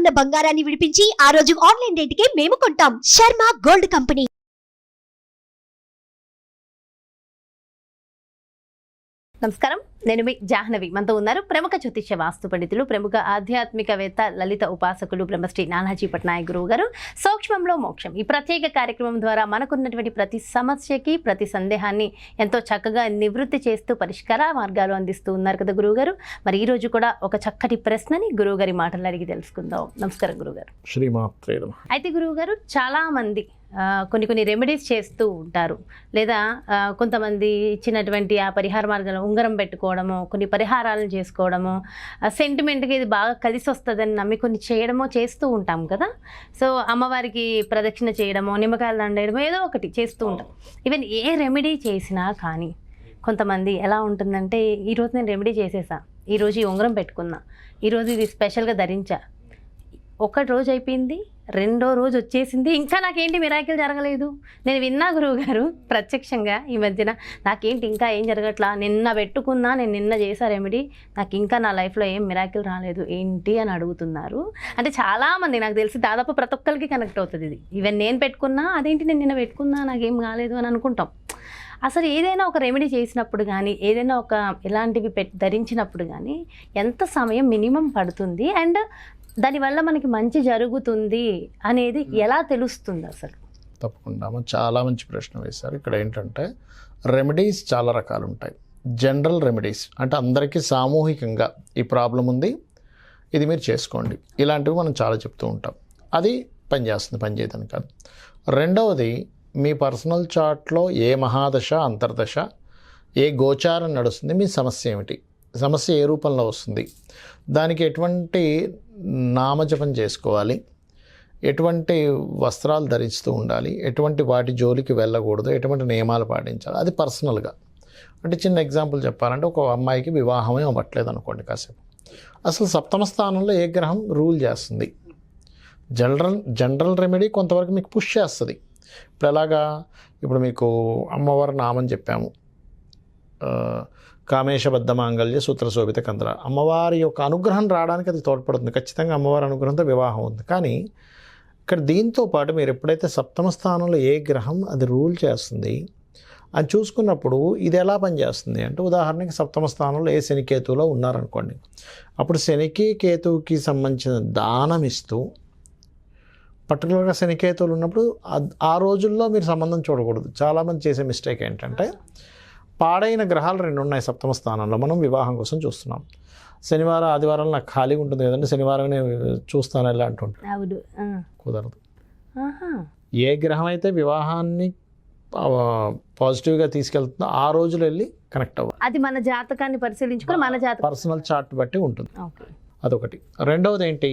ఉన్న బంగారాన్ని విడిపించి ఆ రోజు ఆన్లైన్ రేటుకే మేము కొంటాం. Sharma gold company. నమస్కారం, నేను మీ జాహ్నవి. మనతో ఉన్నారు ప్రముఖ జ్యోతిష్య వాస్తు పండితులు, ప్రముఖ ఆధ్యాత్మికవేత్త, లలిత ఉపాసకులు బ్రహ్మశ్రీ నానాజీ పట్నాయక్ గురువు గారు. సూక్ష్మంలో మోక్షం ఈ ప్రత్యేక కార్యక్రమం ద్వారా మనకున్నటువంటి ప్రతి సమస్యకి, ప్రతి సందేహాన్ని ఎంతో చక్కగా నివృత్తి చేస్తూ పరిష్కార మార్గాలు అందిస్తూ ఉన్నారు కదా గురువు గారు. మరి ఈ రోజు కూడా ఒక చక్కటి ప్రశ్నని గురువు గారి మాటలు అడిగి తెలుసుకుందాం. నమస్కారం గురువు గారు. శ్రీమాత్రే నమః. అయితే గురువు గారు, చాలా మంది కొన్ని రెమెడీస్ చేస్తూ ఉంటారు, లేదా కొంతమంది ఇచ్చినటువంటి ఆ పరిహార మార్గాలు ఉంగరం పెట్టుకోవడము, కొన్ని పరిహారాలను చేసుకోవడము, సెంటిమెంట్కి ఇది బాగా కలిసి వస్తుందని నమ్మి కొన్ని చేయడమో చేస్తూ ఉంటాం కదా. సో అమ్మవారికి ప్రదక్షిణ చేయడమో, నిమ్మకాయలు దండేయడమో, ఏదో ఒకటి చేస్తూ ఉంటాం. ఈవెన్ ఏ రెమెడీ చేసినా కానీ కొంతమంది ఎలా ఉంటుందంటే, ఈరోజు నేను రెమెడీ చేసేసా, ఈరోజు ఈ ఉంగరం పెట్టుకున్నా, ఈరోజు ఇది స్పెషల్గా ధరించా, ఒకటి రోజు అయిపోయింది, రెండో రోజు వచ్చేసింది, ఇంకా నాకేంటి మిరాకిల్ జరగలేదు. నేను విన్నా గురువు గారు ప్రత్యక్షంగా ఈ మధ్యన, నాకేంటి ఇంకా ఏం జరగట్లా, నిన్న పెట్టుకున్నా, నేను నిన్న చేసా రెమెడీ, నాకు ఇంకా నా లైఫ్లో ఏం మిరాకిల్ రాలేదు, ఏంటి అని అడుగుతున్నారు. అంటే చాలామంది, నాకు తెలిసి దాదాపు ప్రతి ఒక్కరికి కనెక్ట్ అవుతుంది ఇది. ఈవెన్ నేను పెట్టుకున్నా, అదేంటి నేను నిన్న పెట్టుకున్నా నాకేం కాలేదు అని అనుకుంటాం. అసలు ఏదైనా ఒక రెమెడీ చేసినప్పుడు కానీ, ఏదైనా ఒక ఇలాంటివి ధరించినప్పుడు కానీ ఎంత సమయం మినిమం పడుతుంది, అండ్ దానివల్ల మనకి మంచి జరుగుతుంది అనేది ఎలా తెలుస్తుంది అసలు? తప్పకుండా చాలా మంచి ప్రశ్న వేశారు. ఇక్కడ ఏంటంటే రెమెడీస్ చాలా రకాలు ఉంటాయి. జనరల్ రెమెడీస్ అంటే అందరికీ సామూహికంగా ఈ ప్రాబ్లం ఉంది, ఇది మీరు చేసుకోండి, ఇలాంటివి మనం చాలా చెప్తూ ఉంటాం. అది పనిచేస్తుంది, పనిచేయదని కాదు. రెండవది, మీ పర్సనల్ చార్ట్లో ఏ మహాదశ, అంతర్దశ, ఏ గోచారం నడుస్తుంది, మీ సమస్య ఏమిటి, సమస్య ఏ రూపంలో వస్తుంది, దానికి ఎటువంటి నామజపం చేసుకోవాలి, ఎటువంటి వస్త్రాలు ధరిస్తూ ఉండాలి, ఎటువంటి వాటి జోలికి వెళ్ళకూడదు, ఎటువంటి నియమాలు పాటించాలి, అది పర్సనల్గా. అంటే చిన్న ఎగ్జాంపుల్ చెప్పాలంటే, ఒక అమ్మాయికి వివాహమే అవ్వట్లేదు అనుకోండి కాసేపు, అసలు సప్తమ స్థానంలో ఏ గ్రహం రూల్ చేస్తుంది. జనరల్ రెమెడీ కొంతవరకు మీకు పుష్ చేస్తుంది. ఇప్పుడు ఎలాగా, ఇప్పుడు మీకు అమ్మవారి నామని చెప్పాము, కామేశబద్ధ మాంగళ్య సూత్రశోభిత కందర, అమ్మవారి యొక్క అనుగ్రహం రావడానికి అది తోడ్పడుతుంది. ఖచ్చితంగా అమ్మవారి అనుగ్రహంతో వివాహం ఉంది. కానీ ఇక్కడ దీంతో పాటు మీరు ఎప్పుడైతే సప్తమ స్థానంలో ఏ గ్రహం అది రూల్ చేస్తుంది అని చూసుకున్నప్పుడు ఇది ఎలా పనిచేస్తుంది అంటే, ఉదాహరణకి సప్తమ స్థానంలో ఏ శనికేతువులో ఉన్నారనుకోండి, అప్పుడు శనికి కేతువుకి సంబంధించిన దానం ఇస్తూ, పర్టికులర్గా శనికేతువులు ఉన్నప్పుడు ఆ రోజుల్లో మీరు సంబంధం చూడకూడదు. చాలామంది చేసే మిస్టేక్ ఏంటంటే, పాడైన గ్రహాలు 2 ఉన్నాయి సప్తమ స్థానంలో, మనం వివాహం కోసం చూస్తున్నాం. శనివారం ఆదివారం నాకు ఖాళీగా ఉంటుంది కదండి, శనివారం నేను చూస్తాను ఎలా అంటుంటాను. కుదరదు. ఏ గ్రహం అయితే వివాహాన్ని పాజిటివ్గా తీసుకెళ్తుందో ఆ రోజులు వెళ్ళి కనెక్ట్ అవ్వాలి. అది మన జాతకాన్ని పరిశీలించుకొని మన పర్సనల్ చార్ట్ బట్టి ఉంటుంది. అదొకటి. రెండవది ఏంటి,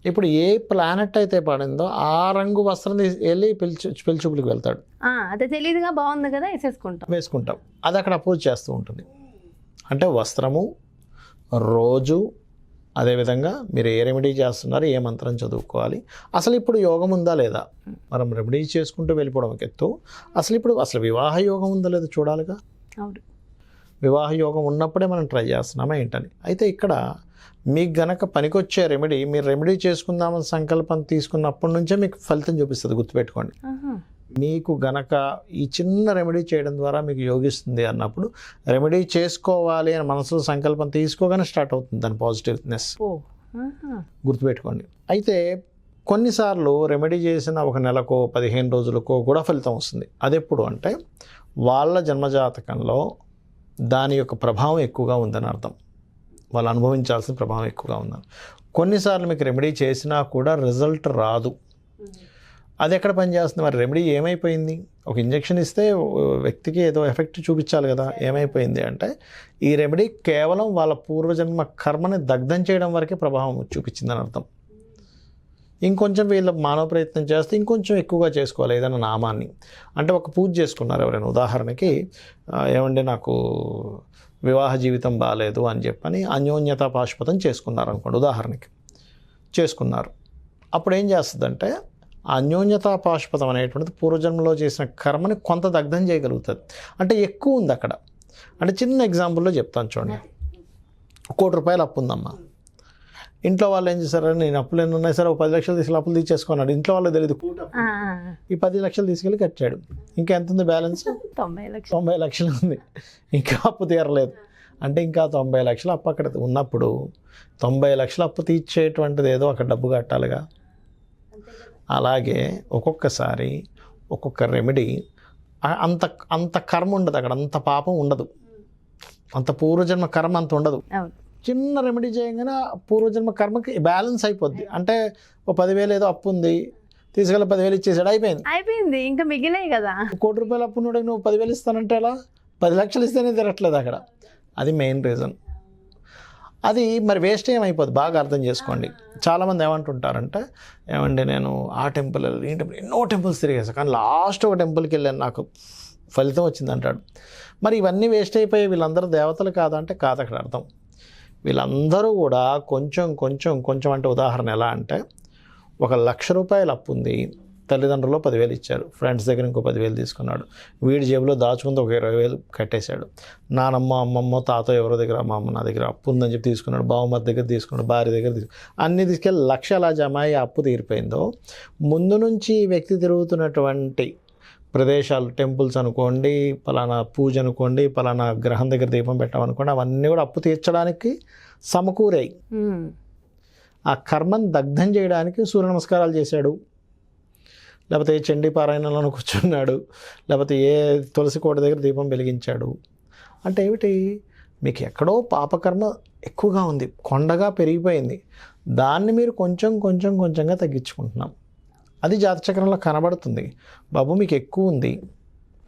ఇప్పుడు ఏ ప్లానెట్ అయితే పడిందో ఆ రంగు వస్త్రం వెళ్ళి పెళ్లిచూపులకు వెళ్తాడు. అదే తెలియదుగా, బాగుంది కదా వేసుకుంటాం. అది అక్కడ అపోజ్ చేస్తూ ఉంటుంది. అంటే వస్త్రము, రోజు, అదేవిధంగా మీరు ఏ రెమెడీ చేస్తున్నారు, ఏ మంత్రం చదువుకోవాలి, అసలు ఇప్పుడు యోగం ఉందా లేదా, మనం రెమెడీ చేసుకుంటూ వెళ్ళిపోవడం ఎత్తు, అసలు వివాహ యోగం ఉందా లేదా చూడాలిగా. వివాహ యోగం ఉన్నప్పుడే మనం ట్రై చేస్తున్నామా ఏంటని. అయితే ఇక్కడ మీకు గనక పనికొచ్చే రెమెడీ, మీరు రెమెడీ చేసుకుందామని సంకల్పం తీసుకున్నప్పటి నుంచే మీకు ఫలితం చూపిస్తుంది, గుర్తుపెట్టుకోండి. మీకు గనక ఈ చిన్న రెమెడీ చేయడం ద్వారా మీకు యోగిస్తుంది అన్నప్పుడు, రెమెడీ చేసుకోవాలి అని మనసులో సంకల్పం తీసుకోగానే స్టార్ట్ అవుతుంది దాని పాజిటివ్నెస్, గుర్తుపెట్టుకోండి. అయితే కొన్నిసార్లు రెమెడీ చేసిన ఒక నెలకో 15 రోజులకో కూడా ఫలితం వస్తుంది. అది ఎప్పుడు అంటే, వాళ్ళ జన్మజాతకంలో దాని యొక్క ప్రభావం ఎక్కువగా ఉందని అర్థం, వాళ్ళు అనుభవించాల్సిన ప్రభావం ఎక్కువగా ఉందని. కొన్నిసార్లు మీకు రెమెడీ చేసినా కూడా రిజల్ట్ రాదు. అది ఎక్కడ పనిచేస్తుంది, మరి రెమెడీ ఏమైపోయింది, ఒక ఇంజెక్షన్ ఇస్తే వ్యక్తికి ఏదో ఎఫెక్ట్ చూపించాలి కదా, ఏమైపోయింది అంటే, ఈ రెమెడీ కేవలం వాళ్ళ పూర్వజన్మ కర్మని దగ్ధం చేయడం వరకే ప్రభావం చూపించిందని అర్థం. ఇంకొంచెం వీళ్ళ మానవ ప్రయత్నం చేస్తే ఇంకొంచెం ఎక్కువగా చేసుకోవాలి ఏదైనా నామాన్ని. అంటే ఒక పూజ చేసుకున్నారు ఎవరైనా, ఉదాహరణకి ఏమంటే నాకు వివాహ జీవితం బాగాలేదు అని చెప్పని అన్యోన్యతా పాశుపతం చేసుకున్నారు అనుకోండి, ఉదాహరణకి చేసుకున్నారు. అప్పుడు ఏం చేస్తుందంటే, అన్యోన్యతా పాశుపతం అనేటువంటిది పూర్వజన్మలో చేసిన కర్మని కొంత దగ్ధం చేయగలుగుతుంది. అంటే ఎక్కువ ఉంది అక్కడ. అంటే చిన్న ఎగ్జాంపుల్లో చెప్తాను చూడండి. ₹1 కోటి అప్పు ఉందమ్మా, ఇంట్లో వాళ్ళు ఏం చేశారు, నేను అప్పులు ఎన్ని ఉన్నాయి సరే 10 లక్షలు తీసుకెళ్ళి అప్పులు తీసేసుకున్నాడు. ఇంట్లో వాళ్ళు తెలియదు, ఈ 10 లక్షలు తీసుకెళ్ళి కట్టాడు. ఇంకా ఎంత ఉంది బ్యాలెన్స్? 90 లక్షలు ఉంది. ఇంకా అప్పు తీరలేదు. అంటే ఇంకా 90 లక్షలు అప్పు అక్కడ ఉన్నప్పుడు 90 లక్షలు అప్పు తీర్చేటువంటిది ఏదో అక్కడ డబ్బు కట్టాలిగా. అలాగే ఒక్కొక్కసారి ఒక్కొక్క రెమెడీ అంత అంత కర్మ ఉండదు అక్కడ, అంత పాపం ఉండదు, అంత పూర్వజన్మ కర్మ అంత ఉండదు. చిన్న రెమెడీ చేయగానే పూర్వజన్మ కర్మకి బ్యాలెన్స్ అయిపోద్ది. అంటే ఓ 10,000 ఏదో అప్పు ఉంది, తీసుకెళ్ళి 10,000 ఇచ్చేసాడు, అయిపోయింది. ఇంకా మిగిలాయి కదా. ₹1,00,00,000 అప్పు ఉన్నాడు, నువ్వు 10,000 ఇస్తానంటే ఎలా? 10 లక్షలు ఇస్తేనే తిరగట్లేదు అక్కడ. అది మెయిన్ రీజన్. అది మరి వేస్ట్ ఏమైపోద్ది, బాగా అర్థం చేసుకోండి. చాలామంది ఏమంటుంటారంటే, ఏమండి నేను ఆ టెంపుల్ ఈ టెంపుల్ ఎన్నో టెంపుల్స్ తిరిగేసాను కానీ లాస్ట్ ఒక టెంపుల్కి వెళ్ళాను నాకు ఫలితం వచ్చింది అంటాడు. మరి ఇవన్నీ వేస్ట్ అయిపోయి వీళ్ళందరూ దేవతలు కాదంటే కాదు అక్కడ అర్థం. వీళ్ళందరూ కూడా కొంచెం కొంచెం కొంచెం అంటే ఉదాహరణ ఎలా అంటే, ₹1,00,000 అప్పు ఉంది, తల్లిదండ్రులు 10,000 ఇచ్చారు, ఫ్రెండ్స్ దగ్గర ఇంకో 10,000 తీసుకున్నాడు, వీడి జేబులో దాచుకుంది ఒక 20,000 కట్టేశాడు. నానమ్మ అమ్మమ్మ తాత ఎవరో దగ్గర, మా అమ్మ నా దగ్గర అప్పు ఉందని చెప్పి తీసుకున్నాడు, బావమరి దగ్గర తీసుకున్నాడు, భార్య దగ్గర అన్నీ తీసుకెళ్ళి 1,00,000 అలా జమ అయ్యి అప్పు తీరిపోయిందో, ముందు నుంచి ఈ వ్యక్తి తిరుగుతున్నటువంటి ప్రదేశాలు, టెంపుల్స్ అనుకోండి, పలానా పూజ అనుకోండి, పలానా గ్రహం దగ్గర దీపం పెట్టామనుకోండి, అవన్నీ కూడా అప్పు తీర్చడానికి సమకూరాయి. ఆ కర్మను దగ్ధం చేయడానికి సూర్య నమస్కారాలు చేశాడు, లేకపోతే ఏ చండీ పారాయణంలో కూర్చున్నాడు, లేకపోతే ఏ తులసి కోట దగ్గర దీపం వెలిగించాడు. అంటే ఏమిటి, మీకు ఎక్కడో పాపకర్మ ఎక్కువగా ఉంది, కొండగా పెరిగిపోయింది, దాన్ని మీరు కొంచెం కొంచెం కొంచెంగా తగ్గించుకుంటున్నాం. అది జాతచక్రంలో కనబడుతుంది, బాబు మీకు ఎక్కువ ఉంది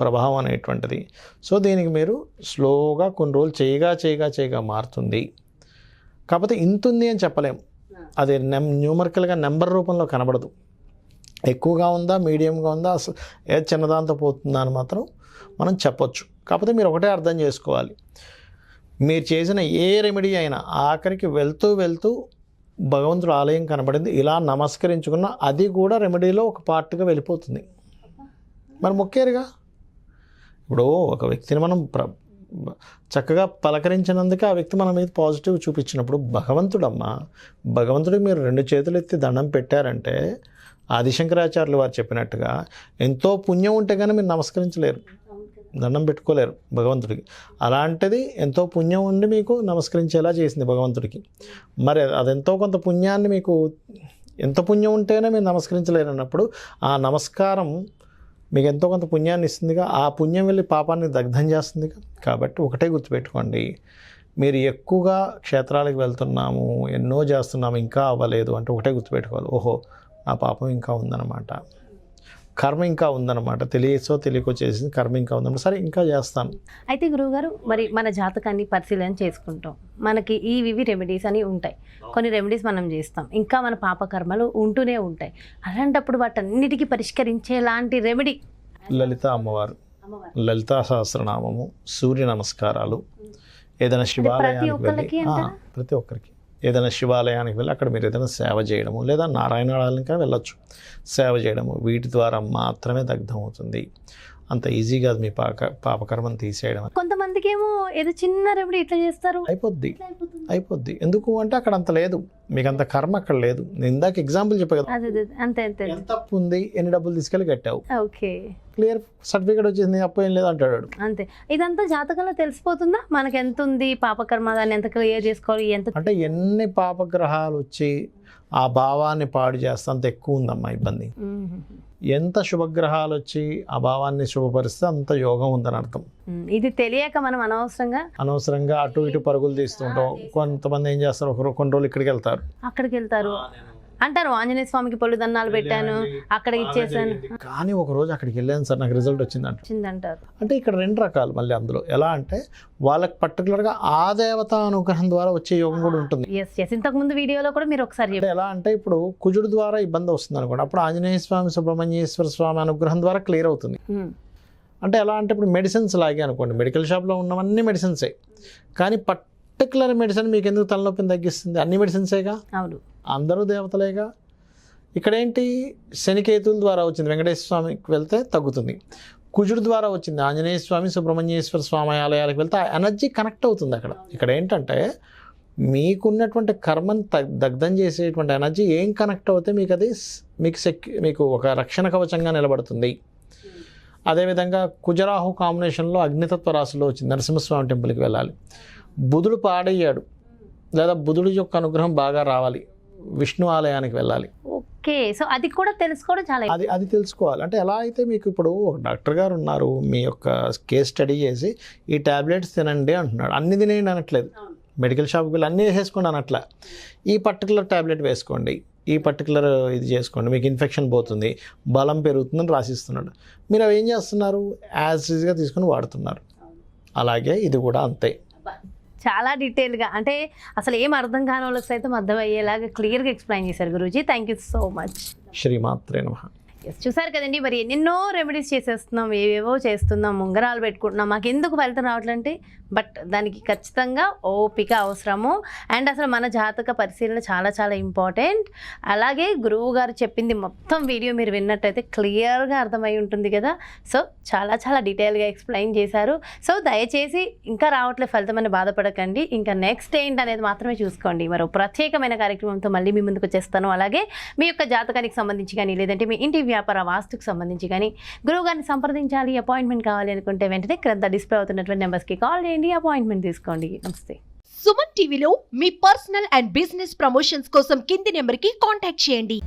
ప్రభావం అనేటువంటిది. సో దీనికి మీరు స్లోగా కొన్ని రోజులు చేయగా మారుతుంది. కాకపోతే ఇంత ఉంది అని చెప్పలేం, అది న్యూమరికల్గా నెంబర్ రూపంలో కనబడదు. ఎక్కువగా ఉందా, మీడియంగా ఉందా, అసలు ఏది చిన్నదాంతో పోతుందా అని మాత్రం మనం చెప్పొచ్చు. కాకపోతే మీరు ఒకటే అర్థం చేసుకోవాలి, మీరు చేసిన ఏ రెమెడీ అయినా ఆఖరికి వెళ్తూ భగవంతుడు ఆలయం కనబడింది, ఇలా నమస్కరించుకున్న అది కూడా రెమెడీలో ఒక పార్ట్గా వెళ్ళిపోతుంది. మరి మొక్కేరుగా. ఇప్పుడు ఒక వ్యక్తిని మనం చక్కగా పలకరించినందుకే ఆ వ్యక్తి మన మీద పాజిటివ్ చూపించినప్పుడు భగవంతుడికి మీరు 2 చేతులు ఎత్తి దండం పెట్టారంటే, ఆదిశంకరాచార్యులు వారు చెప్పినట్టుగా ఎంతో పుణ్యం ఉంటే కానీ మీరు నమస్కరించలేరు, దండం పెట్టుకోలేరు భగవంతుడికి. అలాంటిది ఎంతో పుణ్యం ఉండి మీకు నమస్కరించేలా చేసింది భగవంతుడికి. మరి అదెంతో కొంత పుణ్యాన్ని మీకు, ఎంత పుణ్యం ఉంటేనే మీరు నమస్కరించలేరు అన్నప్పుడు ఆ నమస్కారం మీకు ఎంతో కొంత పుణ్యాన్ని ఇస్తుందిగా, ఆ పుణ్యం వెళ్ళి పాపాన్ని దగ్ధం చేస్తుందిగా. కాబట్టి ఒకటే గుర్తుపెట్టుకోండి, మీరు ఎక్కువగా క్షేత్రాలకు వెళ్తున్నాము, ఎన్నో చేస్తున్నాము, ఇంకా అవ్వలేదు అంటే ఒకటే గుర్తుపెట్టుకోవాలి, ఓహో నా పాపం ఇంకా ఉందన్నమాట, కర్మ ఇంకా ఉందన్నమాట, తెలియకో చేసింది కర్మ ఇంకా ఉందన్నమాట, సరే ఇంకా చేస్తాను. అయితే గురువుగారు, మరి మన జాతకాన్ని పరిశీలన చేసుకుంటాం, మనకి ఇవి రెమెడీస్ అని ఉంటాయి, కొన్ని రెమెడీస్ మనం చేస్తాం, ఇంకా మన పాపకర్మలు ఉంటూనే ఉంటాయి. అలాంటప్పుడు వాటన్నిటికీ పరిష్కరించేలాంటి రెమెడీ లలిత అమ్మవారు, లలితా సహస్రనామము, సూర్య నమస్కారాలు, ఏదైనా శివాలయానికి వెళ్ళి, ప్రతి ఒక్కరికి ఏదైనా శివాలయానికి వెళ్ళి అక్కడ మీరు ఏదైనా సేవ చేయడము, లేదా నారాయణాలయానికి వెళ్ళొచ్చు, సేవ చేయడము, వీటి ద్వారా మాత్రమే దగ్ధం అవుతుంది. అంత ఈజీగా అది మీ పాపకర్మను తీసేయడం. కొంతమందికి ఏమో ఏదో చిన్న రెమెడీ ఇట్లా చేస్తారు, అయిపోద్ది. ఎందుకు అంటే అక్కడ అంత లేదు, మీకు అంత కర్మ అక్కడ లేదు. నేను ఇందాక ఎగ్జాంపుల్ చెప్పాను కదా, అంతే ఎంత అప్పు ఉంది, ఎన్ని డబ్బులు తీసుకెళ్ళి కట్టావు, ఓకే, క్లియర్ సర్టిఫికేట్ వచ్చింది, అప్పు ఏం లేదు అంటాడు. అంతే. ఇదంతా జాతకంలో తెలిసిపోతుందా మనకి ఎంత ఉంది పాపకర్మ, దాన్ని ఎంత క్లియర్ చేసుకోవాలి, ఎంత అంటే ఎన్ని పాపగ్రహాలు వచ్చి ఆ భావాన్ని పాడు చేస్తే అంత ఎక్కువ ఉందమ్మా ఇబ్బంది. ఎంత శుభగ్రహాలు వచ్చి ఆ భావాన్ని శుభపరిస్తే అంత యోగం ఉందని అర్థం. ఇది తెలియక మనం అనవసరంగా అటు ఇటు పరుగులు తీస్తుంటాం. కొంతమంది ఏం చేస్తారు, కొన్ని రోజులు అక్కడికి వెళ్తారు అంటారు, ఆంజనేయ స్వామికి పళ్ళు దన్నాలు పెట్టాను, అక్కడ ఇచ్చేసాను, కానీ ఒక రోజు అక్కడికి వెళ్ళాను సార్ నాకు రిజల్ట్ వచ్చిందంటారు. అంటే ఇక్కడ 2 రకాలు మళ్ళీ అందులో. ఎలా అంటే వాళ్ళకి పర్టికులర్గా ఆ దేవత అనుగ్రహం ద్వారా వచ్చే యోగం కూడా ఉంటుంది. ఇంతకు ముందు వీడియోలో కూడా మీరు ఒకసారి ఎలా అంటే ఇప్పుడు కుజుడు ద్వారా ఇబ్బంది వస్తుంది అనుకోండి, అప్పుడు ఆంజనేయ స్వామి, సుబ్రహ్మణ్యేశ్వర స్వామి అనుగ్రహం ద్వారా క్లియర్ అవుతుంది. అంటే ఎలా అంటే ఇప్పుడు మెడిసిన్స్ లాగే అనుకోండి, మెడికల్ షాప్లో ఉన్నవన్నీ మెడిసిన్సే, కానీ పర్టికులర్ మెడిసిన్ మీకు ఎందుకు తలనొప్పిని తగ్గిస్తుంది? అన్ని మెడిసిన్సేగా, అవును, అందరూ దేవతలేగా. ఇక్కడేంటి, శనికేతుల ద్వారా వచ్చింది, వెంకటేశ్వర స్వామికి వెళ్తే తగ్గుతుంది. కుజుడు ద్వారా వచ్చింది, ఆంజనేయ స్వామి, సుబ్రహ్మణ్యేశ్వర స్వామి ఆలయాలకు వెళ్తే ఆ ఎనర్జీ కనెక్ట్ అవుతుంది అక్కడ. ఇక్కడ ఏంటంటే మీకున్నటువంటి కర్మను దగ్ధం చేసేటువంటి ఎనర్జీ ఏం కనెక్ట్ అవుతే మీకు అది మీకు ఒక రక్షణ కవచంగా నిలబడుతుంది. అదేవిధంగా కుజరాహు కాంబినేషన్లో అగ్నితత్వ రాశిలో వచ్చింది. నరసింహస్వామి టెంపుల్కి వెళ్ళాలి. బుధుడు పాడయ్యాడు లేదా బుధుడి యొక్క అనుగ్రహం బాగా రావాలి, విష్ణు ఆలయానికి వెళ్ళాలి. ఓకే, సో అది కూడా తెలుసుకోవడం చాలా అది తెలుసుకోవాలి. అంటే ఎలా అయితే మీకు ఇప్పుడు ఒక డాక్టర్ గారు ఉన్నారు, మీ యొక్క కేస్ స్టడీ చేసి ఈ ట్యాబ్లెట్స్ తినండి అంటున్నాడు. అన్ని తినేయండి అనట్లేదు, మెడికల్ షాప్కి వెళ్ళి అన్నీ వేసేసుకోండి అనట్లా. ఈ పర్టికులర్ ట్యాబ్లెట్ వేసుకోండి, ఈ పర్టికులర్ ఇది చేసుకోండి, మీకు ఇన్ఫెక్షన్ పోతుంది, బలం పెరుగుతుందని రాసిస్తున్నాడు. మీరు అవి ఏం చేస్తున్నారు, యాజ్ ఈజ్గా తీసుకుని వాడుతున్నారు. అలాగే ఇది కూడా అంతే. చాలా డీటెయిల్గా, అంటే అసలు ఏం అర్థం కాని వాళ్ళకి సైతం అర్థమయ్యేలాగా క్లియర్గా ఎక్స్ప్లెయిన్ చేశారు Guruji. Thank you so much. శ్రీమాత్రే నమః. చూసారు కదండి, మరి ఎన్నెన్నో రెమెడీస్ చేసేస్తున్నాం, ఏవేవో చేస్తున్నాం, ఉంగరాలు పెట్టుకుంటున్నాం, మాకు ఎందుకు ఫలితం రావట్లంటే బట్ దానికి ఖచ్చితంగా ఓపిక అవసరము. అండ్ అసలు మన జాతక పరిశీలన చాలా చాలా ఇంపార్టెంట్. అలాగే గురువు గారు చెప్పింది మొత్తం వీడియో మీరు విన్నట్టయితే క్లియర్గా అర్థమై ఉంటుంది కదా. సో చాలా చాలా డీటెయిల్గా ఎక్స్ప్లెయిన్ చేశారు. సో దయచేసి ఇంకా రావట్లేదు ఫలితం అని బాధపడకండి, ఇంకా నెక్స్ట్ ఏంటి అనేది మాత్రమే చూసుకోండి. మరో ప్రత్యేకమైన కార్యక్రమంతో మళ్ళీ మీ ముందుకు వచ్చేస్తాను. అలాగే మీ యొక్క జాతకానికి సంబంధించి కానీ లేదంటే మీ ఇంటి వ్యాపార వాస్తుకు సంబంధించి కానీ గురువు గారిని సంప్రదించాలి, అపాయింట్మెంట్ కావాలి అనుకుంటే వెంటనే క్రింద డిస్ప్లే అవుతున్నటువంటి నెంబర్స్కి కాల్ చేయండి, అపాయింట్మెంట్ తీసుకోండి. నమస్తే. సుమన్ టీవీలో మీ పర్సనల్ అండ్ బిజినెస్ ప్రమోషన్స్ కోసం కింది నెంబర్కి కాంటాక్ట్ చేయండి.